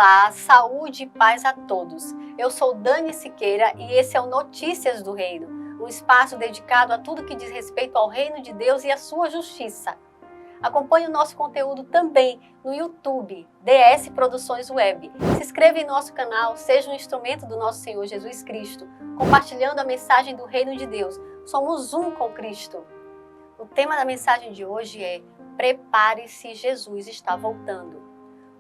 Olá, saúde e paz a todos. Eu sou Dani Siqueira e esse é o Notícias do Reino, um espaço dedicado a tudo que diz respeito ao reino de Deus e à sua justiça. Acompanhe o nosso conteúdo também no YouTube, DS Produções Web. Se inscreva em nosso canal, seja um instrumento do nosso Senhor Jesus Cristo, compartilhando a mensagem do reino de Deus. Somos um com Cristo. O tema da mensagem de hoje é: prepare-se, Jesus está voltando.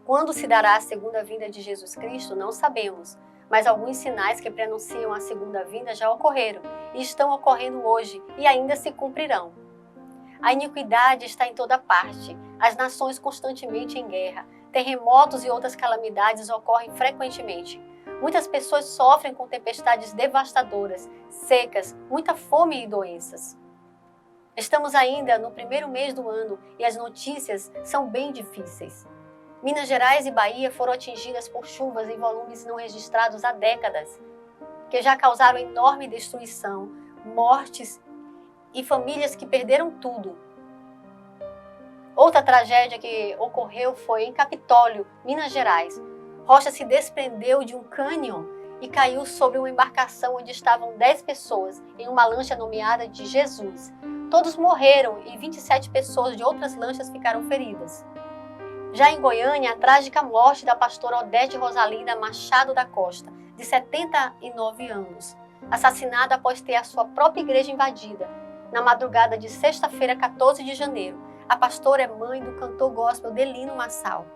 Quando se dará a segunda vinda de Jesus Cristo, não sabemos, mas alguns sinais que prenunciam a segunda vinda já ocorreram e estão ocorrendo hoje e ainda se cumprirão. A iniquidade está em toda parte, as nações constantemente em guerra, terremotos e outras calamidades ocorrem frequentemente. Muitas pessoas sofrem com tempestades devastadoras, secas, muita fome e doenças. Estamos ainda no primeiro mês do ano e as notícias são bem difíceis. Minas Gerais e Bahia foram atingidas por chuvas em volumes não registrados há décadas, que já causaram enorme destruição, mortes e famílias que perderam tudo. Outra tragédia que ocorreu foi em Capitólio, Minas Gerais. Rocha se desprendeu de um cânion e caiu sobre uma embarcação onde estavam 10 pessoas em uma lancha nomeada de Jesus. Todos morreram e 27 pessoas de outras lanchas ficaram feridas. Já em Goiânia, a trágica morte da pastora Odete Rosalinda Machado da Costa, de 79 anos, assassinada após ter a sua própria igreja invadida. Na madrugada de sexta-feira, 14 de janeiro, a pastora é mãe do cantor gospel Delino Massal.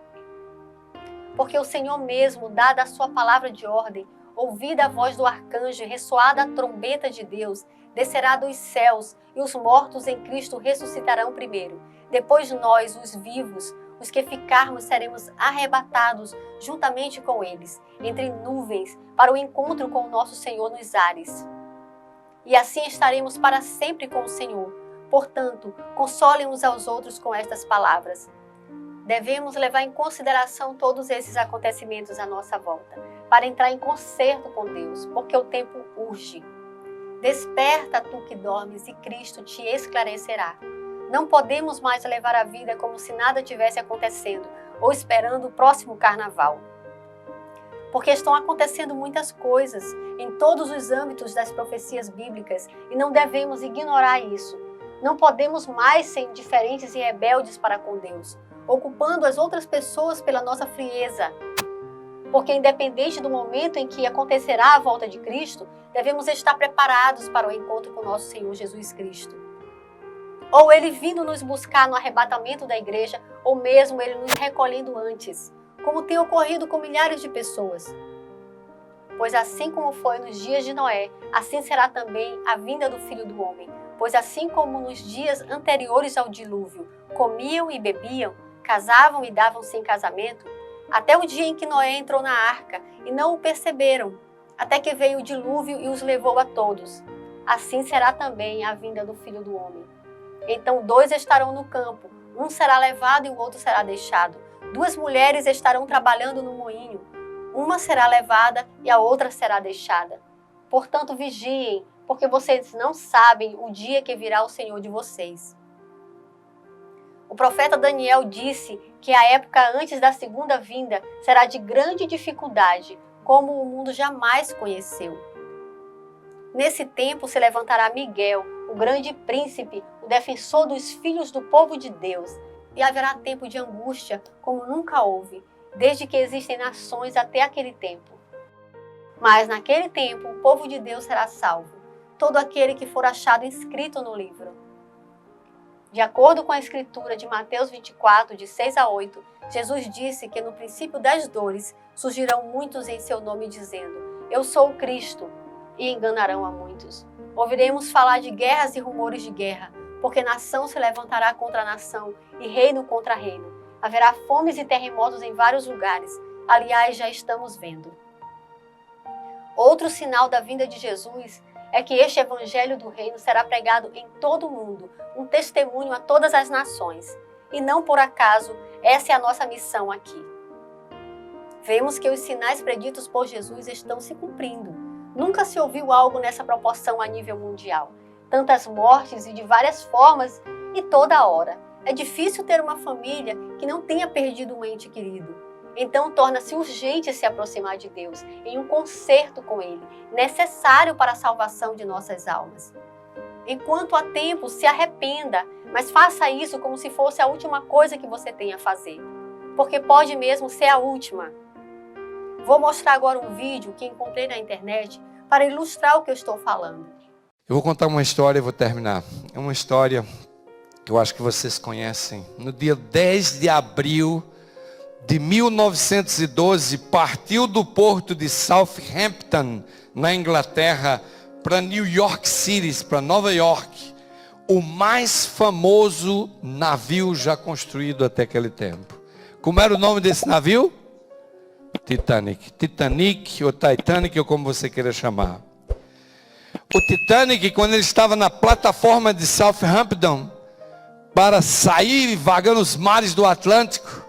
Porque o Senhor mesmo, dada a sua palavra de ordem, ouvida a voz do arcanjo e ressoada a trombeta de Deus, descerá dos céus e os mortos em Cristo ressuscitarão primeiro. Depois nós, os vivos, os que ficarmos, seremos arrebatados juntamente com eles, entre nuvens, para o encontro com o nosso Senhor nos ares. E assim estaremos para sempre com o Senhor. Portanto, consolem uns aos outros com estas palavras. Devemos levar em consideração todos esses acontecimentos à nossa volta, para entrar em concerto com Deus, porque o tempo urge. Desperta, tu que dormes, e Cristo te esclarecerá. Não podemos mais levar a vida como se nada tivesse acontecendo ou esperando o próximo carnaval. Porque estão acontecendo muitas coisas em todos os âmbitos das profecias bíblicas e não devemos ignorar isso. Não podemos mais ser indiferentes e rebeldes para com Deus, ocupando as outras pessoas pela nossa frieza. Porque independente do momento em que acontecerá a volta de Cristo, devemos estar preparados para o encontro com nosso Senhor Jesus Cristo. Ou Ele vindo nos buscar no arrebatamento da igreja, ou mesmo Ele nos recolhendo antes, como tem ocorrido com milhares de pessoas. Pois assim como foi nos dias de Noé, assim será também a vinda do Filho do Homem. Pois assim como nos dias anteriores ao dilúvio, comiam e bebiam, casavam e davam-se em casamento, até o dia em que Noé entrou na arca e não o perceberam, até que veio o dilúvio e os levou a todos. Assim será também a vinda do Filho do Homem. Então 2 estarão no campo, um será levado e o outro será deixado. 2 mulheres estarão trabalhando no moinho, uma será levada e a outra será deixada. Portanto, vigiem, porque vocês não sabem o dia que virá o Senhor de vocês. O profeta Daniel disse que a época antes da segunda vinda será de grande dificuldade, como o mundo jamais conheceu. Nesse tempo se levantará Miguel, o grande príncipe, o defensor dos filhos do povo de Deus, e haverá tempo de angústia como nunca houve, desde que existem nações até aquele tempo. Mas naquele tempo o povo de Deus será salvo, todo aquele que for achado inscrito no livro. De acordo com a escritura de Mateus 24, de 6 a 8, Jesus disse que no princípio das dores surgirão muitos em seu nome dizendo: Eu sou o Cristo, e enganarão a muitos. Ouviremos falar de guerras e rumores de guerra, porque nação se levantará contra nação e reino contra reino. Haverá fomes e terremotos em vários lugares. Aliás, já estamos vendo. Outro sinal da vinda de Jesus é que este evangelho do reino será pregado em todo o mundo, um testemunho a todas as nações. E não por acaso, essa é a nossa missão aqui. Vemos que os sinais preditos por Jesus estão se cumprindo. Nunca se ouviu algo nessa proporção a nível mundial. Tantas mortes e de várias formas e toda hora. É difícil ter uma família que não tenha perdido um ente querido. Então torna-se urgente se aproximar de Deus em um concerto com Ele, necessário para a salvação de nossas almas. Enquanto há tempo, se arrependa, mas faça isso como se fosse a última coisa que você tem a fazer, porque pode mesmo ser a última. Vou mostrar agora um vídeo que encontrei na internet para ilustrar o que eu estou falando. Eu vou contar uma história e vou terminar. É uma história que eu acho que vocês conhecem. No dia 10 de abril de 1912, partiu do porto de Southampton, na Inglaterra, para New York City, para Nova York, o mais famoso navio já construído até aquele tempo. Como era o nome desse navio? Titanic. Titanic ou Titanic, ou como você queira chamar. O Titanic, quando ele estava na plataforma de Southampton, para sair vagando os mares do Atlântico,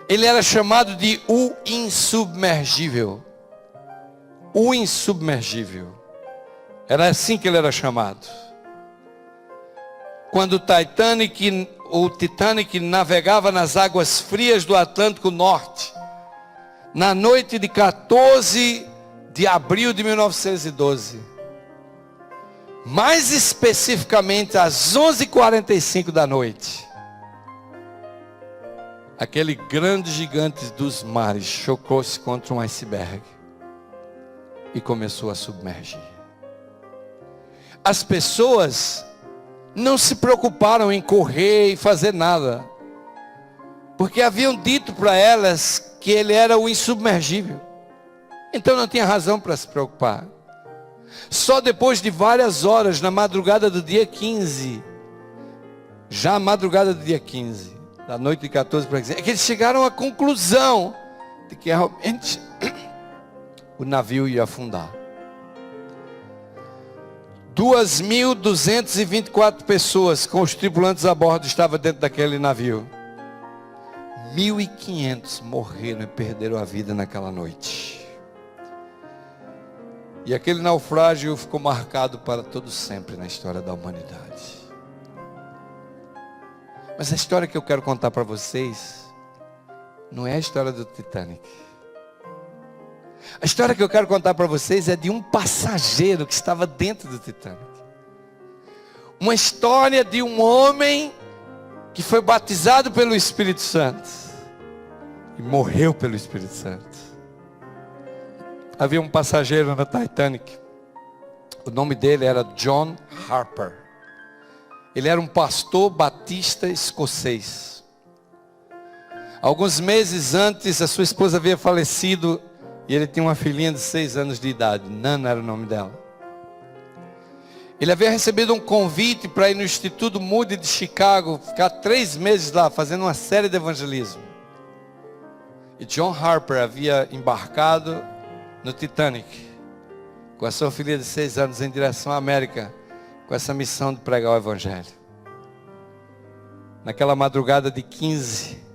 ele era chamado de o insubmergível. O insubmergível. Era assim que ele era chamado. Quando o Titanic navegava nas águas frias do Atlântico Norte, na noite de 14 de abril de 1912, mais especificamente às 11h45 da noite, aquele grande gigante dos mares chocou-se contra um iceberg e começou a submergir. As pessoas não se preocuparam em correr e fazer nada, porque haviam dito para elas que ele era o insubmergível. Então não tinha razão para se preocupar. Só depois de várias horas, na madrugada do dia 15, já a madrugada do dia 15, da noite de 14 para 15, é que eles chegaram à conclusão de que realmente o navio ia afundar. 2.224 pessoas com os tripulantes a bordo estavam dentro daquele navio. 1.500 morreram e perderam a vida naquela noite. E aquele naufrágio ficou marcado para todo sempre na história da humanidade. Mas a história que eu quero contar para vocês não é a história do Titanic. A história que eu quero contar para vocês é de um passageiro que estava dentro do Titanic. Uma história de um homem que foi batizado pelo Espírito Santo e morreu pelo Espírito Santo. Havia um passageiro no Titanic. O nome dele era John Harper. Ele era um pastor batista escocês. Alguns meses antes, a sua esposa havia falecido e ele tinha uma filhinha de 6 anos de idade. Nana era o nome dela. Ele havia recebido um convite para ir no Instituto Moody de Chicago, ficar 3 meses lá, fazendo uma série de evangelismo. E John Harper havia embarcado no Titanic, com a sua filha de 6 anos, em direção à América, com essa missão de pregar o Evangelho. Naquela madrugada de 15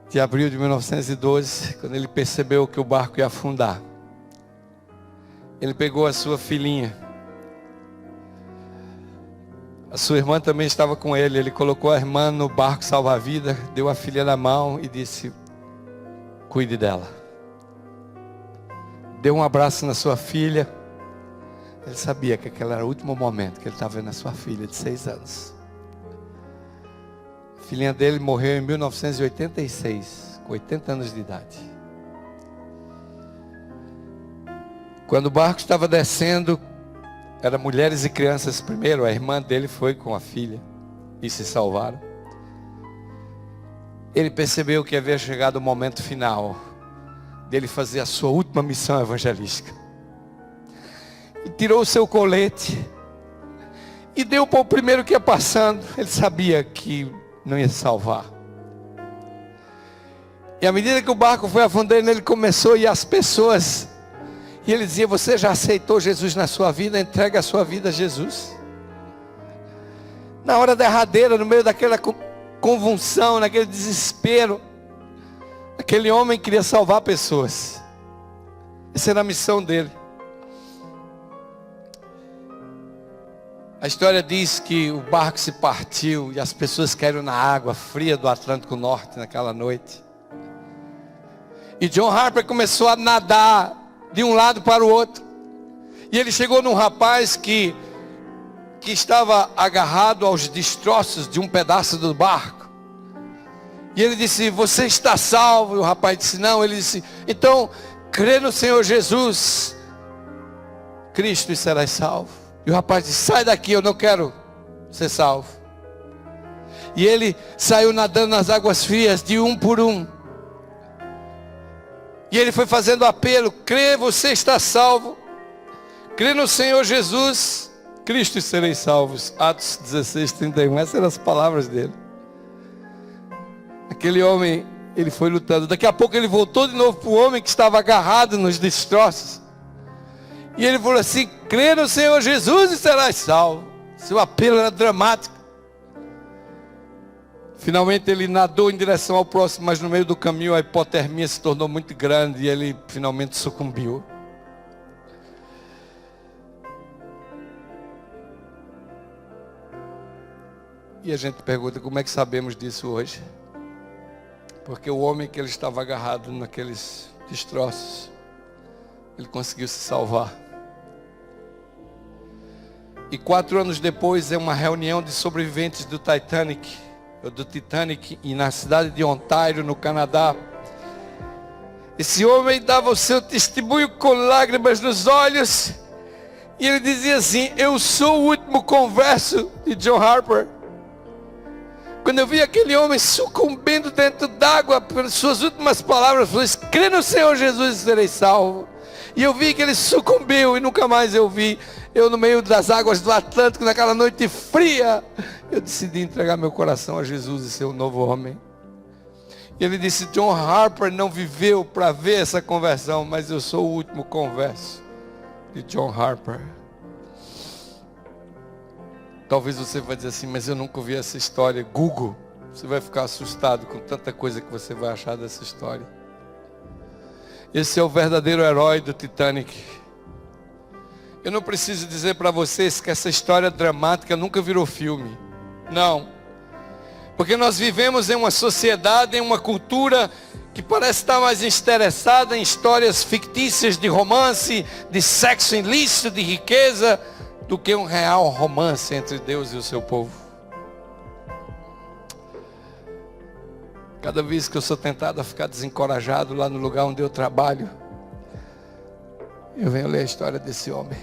de abril de 1912, quando ele percebeu que o barco ia afundar, ele pegou a sua filhinha. A sua irmã também estava com ele. Ele colocou a irmã no barco salva-vida, deu a filha na mão e disse: cuide dela. Deu um abraço na sua filha. Ele sabia que aquele era o último momento que ele estava vendo a sua filha de 6 anos. A filhinha dele morreu em 1986, com 80 anos de idade. Quando o barco estava descendo, eram mulheres e crianças primeiro. A irmã dele foi com a filha e se salvaram. Ele percebeu que havia chegado o momento final dele fazer a sua última missão evangelística. E tirou o seu colete e deu para o primeiro que ia passando. Ele sabia que não ia salvar. E à medida que o barco foi afundando, ele começou, e as pessoas, e ele dizia: você já aceitou Jesus na sua vida? Entrega a sua vida a Jesus. Na hora derradeira, no meio daquela convulsão, naquele desespero, aquele homem queria salvar pessoas. Essa era a missão dele. A história diz que o barco se partiu e as pessoas caíram na água fria do Atlântico Norte naquela noite. E John Harper começou a nadar de um lado para o outro. E ele chegou num rapaz que estava agarrado aos destroços de um pedaço do barco. E ele disse: você está salvo? E o rapaz disse: não. Ele disse: então, crê no Senhor Jesus Cristo e serás salvo. E o rapaz disse: sai daqui, eu não quero ser salvo. E ele saiu nadando nas águas frias de um por um. E ele foi fazendo apelo: crê, você está salvo. Crê no Senhor Jesus Cristo e sereis salvos. Atos 16, 31. Essas eram as palavras dele. Aquele homem, ele foi lutando. Daqui a pouco ele voltou de novo para o homem que estava agarrado nos destroços. E ele falou assim: crê no Senhor Jesus e serás salvo. Seu apelo era dramático. Finalmente ele nadou em direção ao próximo, mas no meio do caminho a hipotermia se tornou muito grande e ele finalmente sucumbiu. E a gente pergunta: como é que sabemos disso hoje? Porque o homem que ele estava agarrado naqueles destroços, ele conseguiu se salvar. E 4 anos depois, é uma reunião de sobreviventes do Titanic, e na cidade de Ontário, no Canadá. Esse homem dava o seu testemunho com lágrimas nos olhos, e ele dizia assim: eu sou o último converso de John Harper. Quando eu vi aquele homem sucumbindo dentro d'água, pelas suas últimas palavras, falou: crê no Senhor Jesus e serei salvo. E eu vi que ele sucumbiu e nunca mais eu vi. Eu no meio das águas do Atlântico, naquela noite fria, eu decidi entregar meu coração a Jesus e ser um novo homem. E ele disse: John Harper não viveu para ver essa conversão, mas eu sou o último converso de John Harper. Talvez você vai dizer assim: mas eu nunca ouvi essa história. Google, você vai ficar assustado com tanta coisa que você vai achar dessa história. Esse é o verdadeiro herói do Titanic. Eu não preciso dizer para vocês que essa história dramática nunca virou filme. Não. Porque nós vivemos em uma sociedade, em uma cultura que parece estar mais interessada em histórias fictícias de romance, de sexo ilícito, de riqueza, do que um real romance entre Deus e o seu povo. Cada vez que eu sou tentado a ficar desencorajado lá no lugar onde eu trabalho, eu venho ler a história desse homem,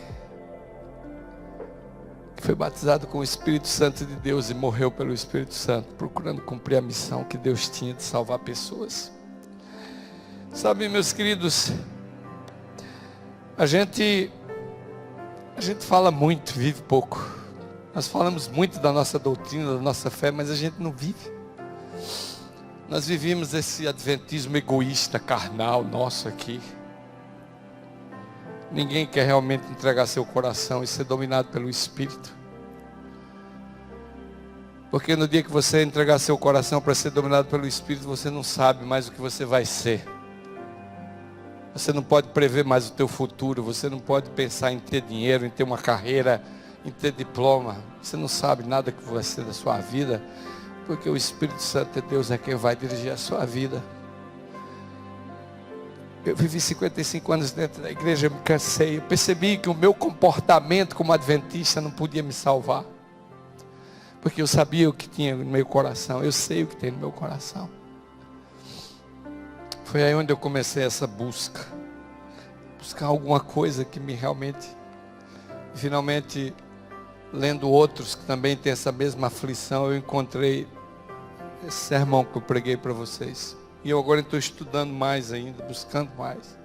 que foi batizado com o Espírito Santo de Deus e morreu pelo Espírito Santo, procurando cumprir a missão que Deus tinha de salvar pessoas. Sabe, meus queridos, a gente fala muito, vive pouco. Nós falamos muito da nossa doutrina, da nossa fé, mas a gente não vive. Nós vivemos esse adventismo egoísta, carnal nosso aqui. Ninguém quer realmente entregar seu coração e ser dominado pelo Espírito. Porque no dia que você entregar seu coração para ser dominado pelo Espírito, você não sabe mais o que você vai ser. Você não pode prever mais o teu futuro. Você não pode pensar em ter dinheiro, em ter uma carreira, em ter diploma. Você não sabe nada que vai ser da sua vida, porque o Espírito Santo de Deus é quem vai dirigir a sua vida. Eu vivi 55 anos dentro da igreja, eu me cansei. Eu percebi que o meu comportamento como adventista não podia me salvar, porque eu sabia o que tinha no meu coração. Eu sei o que tem no meu coração. Foi aí onde eu comecei essa buscar alguma coisa que me realmente, finalmente, lendo outros que também têm essa mesma aflição, eu encontrei esse sermão que eu preguei para vocês. E eu agora estou estudando mais ainda, buscando mais.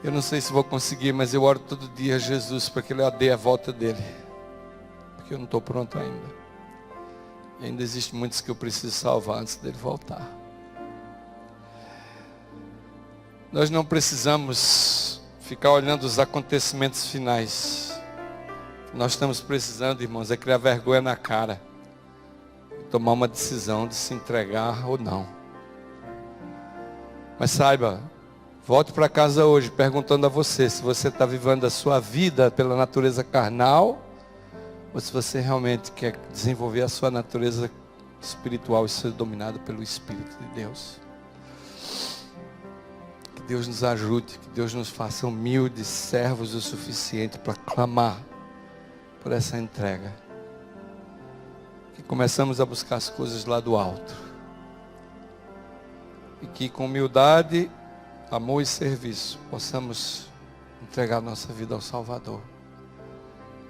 Eu não sei se vou conseguir, mas eu oro todo dia a Jesus para que Ele dê a volta dele, porque eu não estou pronto ainda. E ainda existem muitos que eu preciso salvar antes dele voltar. Nós não precisamos ficar olhando os acontecimentos finais. Nós estamos precisando, irmãos, é criar vergonha na cara, tomar uma decisão de se entregar ou não. Mas saiba, volte para casa hoje perguntando a você se você está vivendo a sua vida pela natureza carnal, ou se você realmente quer desenvolver a sua natureza espiritual e ser dominado pelo Espírito de Deus. Que Deus nos ajude, que Deus nos faça humildes, servos o suficiente para clamar por essa entrega. Que começamos a buscar as coisas lá do alto. E que com humildade, amor e serviço possamos entregar nossa vida ao Salvador.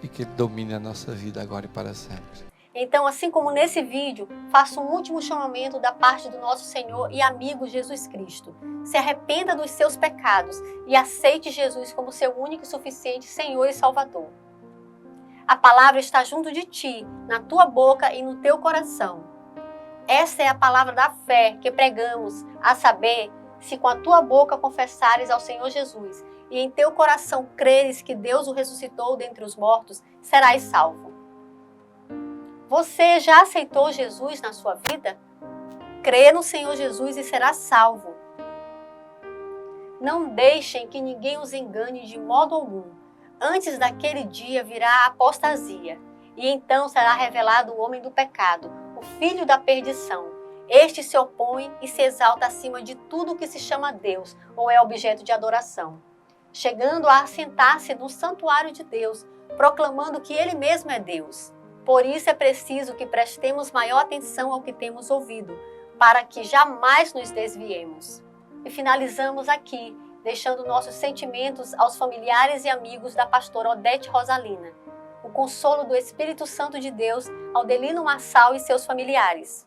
E que Ele domine a nossa vida agora e para sempre. Então, assim como nesse vídeo, faço um último chamamento da parte do nosso Senhor e amigo Jesus Cristo. Se arrependa dos seus pecados e aceite Jesus como seu único e suficiente Senhor e Salvador. A palavra está junto de ti, na tua boca e no teu coração. Essa é a palavra da fé que pregamos, a saber, se com a tua boca confessares ao Senhor Jesus e em teu coração creres que Deus o ressuscitou dentre os mortos, serás salvo. Você já aceitou Jesus na sua vida? Crê no Senhor Jesus e será salvo. Não deixem que ninguém os engane de modo algum. Antes daquele dia virá a apostasia, e então será revelado o homem do pecado, o filho da perdição. Este se opõe e se exalta acima de tudo que se chama Deus ou é objeto de adoração, chegando a assentar-se no santuário de Deus, proclamando que Ele mesmo é Deus. Por isso é preciso que prestemos maior atenção ao que temos ouvido, para que jamais nos desviemos. E finalizamos aqui, deixando nossos sentimentos aos familiares e amigos da pastora Odete Rosalina. O consolo do Espírito Santo de Deus ao Delino Marçal e seus familiares.